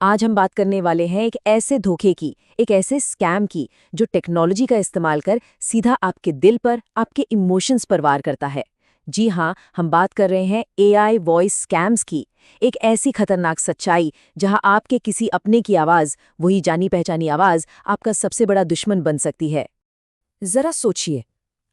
आज हम बात करने वाले हैं एक ऐसे धोखे की, एक ऐसे स्कैम की जो टेक्नोलॉजी का इस्तेमाल कर सीधा आपके दिल पर, आपके इमोशंस पर वार करता है। जी हाँ, हम बात कर रहे हैं एआई वॉइस स्कैम्स की। एक ऐसी खतरनाक सच्चाई जहां आपके किसी अपने की आवाज, वही जानी पहचानी आवाज, आपका सबसे बड़ा दुश्मन बन सकती है। जरा सोचिए,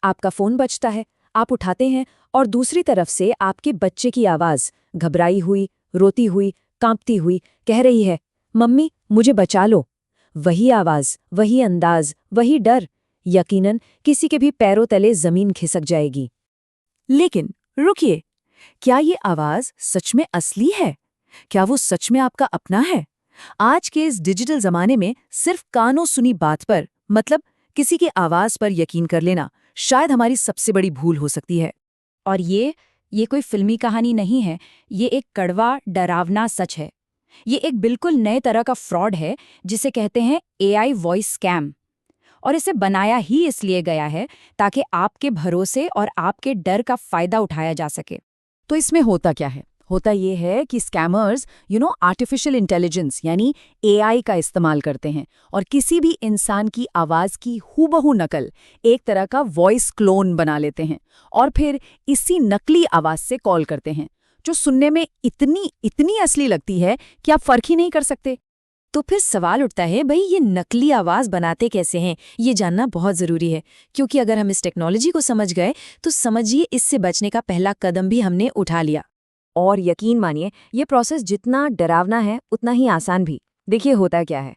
आपका फोन बजता है, आप उठाते हैं और दूसरी तरफ से आपके बच्चे की आवाज, घबराई हुई, रोती हुई, कांपती हुई, कह रही है, मम्मी मुझे बचा लो। वही आवाज, वही अंदाज, वही डर, यकीनन किसी के भी पैरों तले जमीन खिसक जाएगी। लेकिन रुकिए, क्या ये आवाज सच में असली है? क्या वो सच में आपका अपना है? आज के इस डिजिटल जमाने में सिर्फ कानों सुनी बात पर, मतलब किसी की आवाज पर यकीन कर लेना शायद हमारी सबसे बड़ी भूल हो सकती है। और ये कोई फिल्मी कहानी नहीं है, ये एक कड़वा, डरावना सच है। ये एक बिल्कुल नए तरह का फ्रॉड है जिसे कहते हैं एआई वॉइस स्कैम। और इसे बनाया ही इसलिए गया है ताकि आपके भरोसे और आपके डर का फायदा उठाया जा सके। तो इसमें होता क्या है? होता ये है कि स्कैमर्स आर्टिफिशियल इंटेलिजेंस यानी एआई का इस्तेमाल करते हैं और किसी भी इंसान की आवाज की हूबहू नकल, एक तरह का वॉइस क्लोन बना लेते हैं और फिर इसी नकली आवाज से कॉल करते हैं, जो सुनने में इतनी इतनी असली लगती है कि आप फर्क ही नहीं कर सकते। तो फिर सवाल उठता है, भाई ये नकली आवाज बनाते कैसे हैं? ये जानना बहुत जरूरी है, क्योंकि अगर हम इस टेक्नोलॉजी को समझ गए तो समझिए इससे बचने का पहला कदम भी हमने उठा लिया। और यकीन मानिए, ये प्रोसेस जितना डरावना है उतना ही आसान भी। देखिए होता क्या है।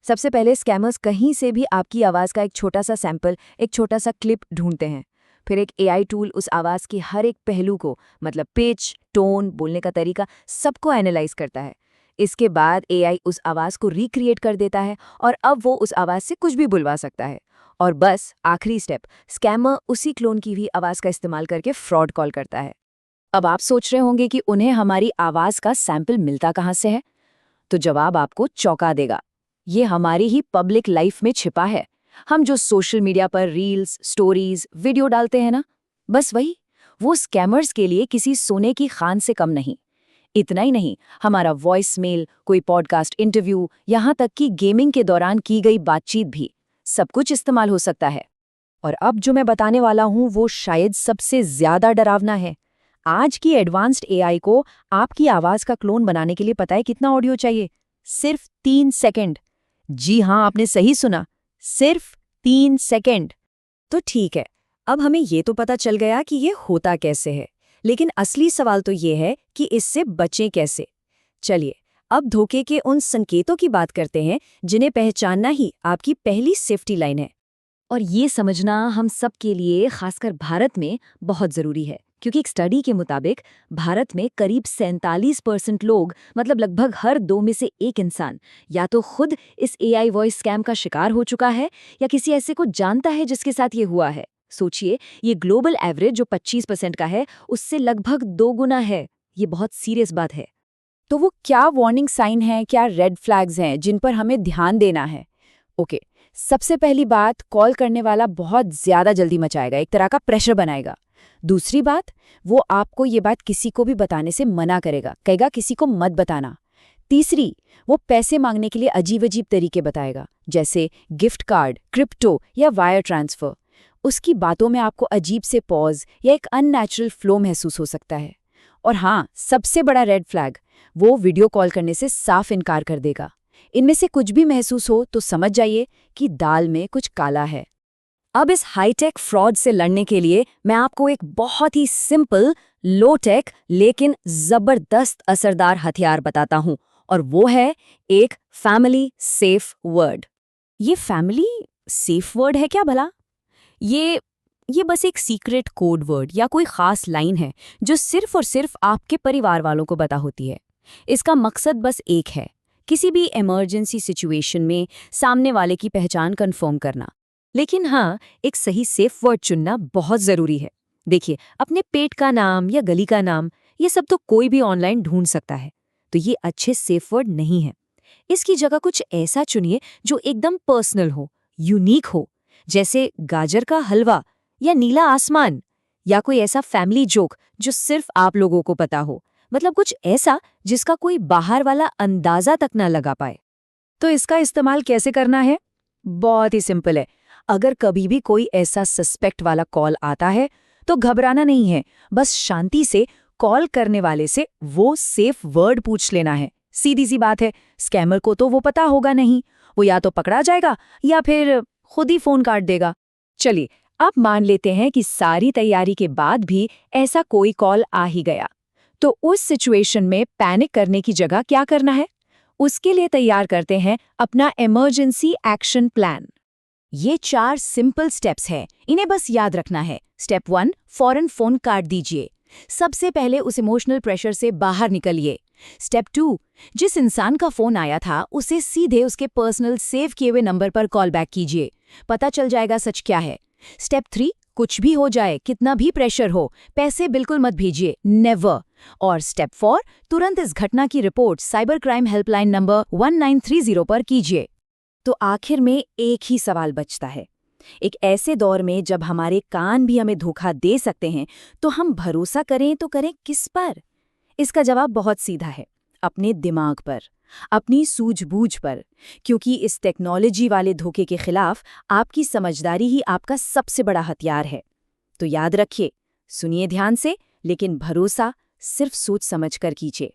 सबसे पहले स्कैमर्स कहीं से भी आपकी आवाज़ का एक छोटा सा सैंपल, एक छोटा सा क्लिप ढूंढते हैं। फिर एक एआई टूल उस आवाज़ की हर एक पहलू को, मतलब पिच, टोन, बोलने का तरीका, सबको एनालाइज करता है। इसके बाद एआई उस आवाज़ को रिक्रिएट कर देता है और अब वो उस आवाज़ से कुछ भी बुलवा सकता है। और बस आखिरी स्टेप, स्कैमर उसी क्लोन की भी आवाज़ का इस्तेमाल करके फ्रॉड कॉल करता है। अब आप सोच रहे होंगे कि उन्हें हमारी आवाज का सैंपल मिलता कहाँ से है? तो जवाब आपको चौंका देगा। ये हमारी ही पब्लिक लाइफ में छिपा है। हम जो सोशल मीडिया पर रील्स, स्टोरीज, वीडियो डालते हैं ना, बस वही, वो स्कैमर्स के लिए किसी सोने की खान से कम नहीं। इतना ही नहीं, हमारा वॉइस मेल, कोई पॉडकास्ट इंटरव्यू, यहाँ तक कि गेमिंग के दौरान की गई बातचीत भी, सब कुछ इस्तेमाल हो सकता है। और अब जो मैं बताने वाला हूँ वो शायद सबसे ज्यादा डरावना है। आज की एडवांस्ड एआई को आपकी आवाज का क्लोन बनाने के लिए पता है कितना ऑडियो चाहिए? सिर्फ 3 सेकंड। जी हाँ, आपने सही सुना, सिर्फ 3 सेकंड। तो ठीक है, अब हमें ये तो पता चल गया कि ये होता कैसे है, लेकिन असली सवाल तो ये है कि इससे बचें कैसे। चलिए, अब धोखे के उन संकेतों की बात करते हैं जिन्हें पहचानना ही आपकी पहली सेफ्टी लाइन है। और ये समझना हम सब के लिए, खासकर भारत में, बहुत ज़रूरी है, क्योंकि एक स्टडी के मुताबिक भारत में करीब 47% लोग, मतलब लगभग हर 2 में से 1 इंसान, या तो खुद इस एआई वॉइस स्कैम का शिकार हो चुका है या किसी ऐसे को जानता है जिसके साथ ये हुआ है। सोचिए, ये ग्लोबल एवरेज जो 25% का है, उससे लगभग 2 गुना है। ये बहुत सीरियस बात है। तो वो क्या वार्निंग साइन हैं, क्या रेड फ्लैग्स हैं जिन पर हमें ध्यान देना है? ओके, सबसे पहली बात, कॉल करने वाला बहुत ज्यादा जल्दी मचाएगा, एक तरह का प्रेशर बनाएगा। दूसरी बात, वो आपको ये बात किसी को भी बताने से मना करेगा, कहेगा किसी को मत बताना। तीसरी, वो पैसे मांगने के लिए अजीब अजीब तरीके बताएगा, जैसे गिफ्ट कार्ड, क्रिप्टो या वायर ट्रांसफर। उसकी बातों में आपको अजीब से पॉज या एक अननेचुरल फ्लो महसूस हो सकता है। और हाँ, सबसे बड़ा रेड फ्लैग, वो वीडियो कॉल करने से साफ इनकार कर देगा। इनमें से कुछ भी महसूस हो तो समझ जाइए कि दाल में कुछ काला है। अब इस हाईटेक फ्रॉड से लड़ने के लिए मैं आपको एक बहुत ही सिंपल, लो टेक लेकिन जबरदस्त असरदार हथियार बताता हूं, और वो है एक फैमिली सेफ वर्ड। ये फैमिली सेफ वर्ड है क्या भला? ये बस एक सीक्रेट कोड वर्ड या कोई खास लाइन है जो सिर्फ और सिर्फ आपके परिवार वालों को पता होती है। इसका मकसद बस एक है, किसी भी इमरजेंसी सिचुएशन में सामने वाले की पहचान कंफर्म करना। लेकिन हाँ, एक सही सेफ वर्ड चुनना बहुत ज़रूरी है। देखिए, अपने पेट का नाम या गली का नाम, ये सब तो कोई भी ऑनलाइन ढूंढ सकता है, तो ये अच्छे सेफ वर्ड नहीं है। इसकी जगह कुछ ऐसा चुनिए जो एकदम पर्सनल हो, यूनिक हो, जैसे गाजर का हलवा या नीला आसमान, या कोई ऐसा फैमिली जोक जो सिर्फ आप लोगों को पता हो। मतलब कुछ ऐसा जिसका कोई बाहर वाला अंदाजा तक ना लगा पाए। तो इसका इस्तेमाल कैसे करना है? बहुत ही सिंपल है। अगर कभी भी कोई ऐसा सस्पेक्ट वाला कॉल आता है तो घबराना नहीं है, बस शांति से कॉल करने वाले से वो सेफ वर्ड पूछ लेना है। सीधी सी बात है, स्कैमर को तो वो पता होगा नहीं, वो या तो पकड़ा जाएगा या फिर खुद ही फोन काट देगा। चलिए, अब मान लेते हैं कि सारी तैयारी के बाद भी ऐसा कोई कॉल आ ही गया, तो उस सिचुएशन में पैनिक करने की जगह क्या करना है? उसके लिए तैयार करते हैं अपना इमरजेंसी एक्शन प्लान। ये 4 सिंपल स्टेप्स हैं, इन्हें बस याद रखना है। स्टेप 1, फौरन फोन काट दीजिए। सबसे पहले उस इमोशनल प्रेशर से बाहर निकलिए। स्टेप 2, जिस इंसान का फोन आया था उसे सीधे उसके पर्सनल सेव किए हुए नंबर पर कॉल बैक कीजिए, पता चल जाएगा सच क्या है। स्टेप 3, कुछ भी हो जाए, कितना भी प्रेशर हो, पैसे बिल्कुल मत भेजिए, नेवर। और स्टेप 4, तुरंत इस घटना की report cyber crime helpline number 1930 पर कीजिए। तो आखिर में एक ही सवाल बचता है, एक ऐसे दौर में जब हमारे कान भी हमें धोखा दे सकते हैं, तो हम भरोसा करें तो करें किस पर? इसका जवाब बहुत सीधा है, अपने दिमाग पर, अपनी सूझबूझ पर, क्योंकि इस टेक्नोलॉजी वाले धोखे के खिलाफ आपकी समझदारी ही आपका सबसे बड़ा हथियार है। तो याद रखिए, सुनिए ध्यान से, लेकिन भरोसा सिर्फ सोच समझ कर कीजिए।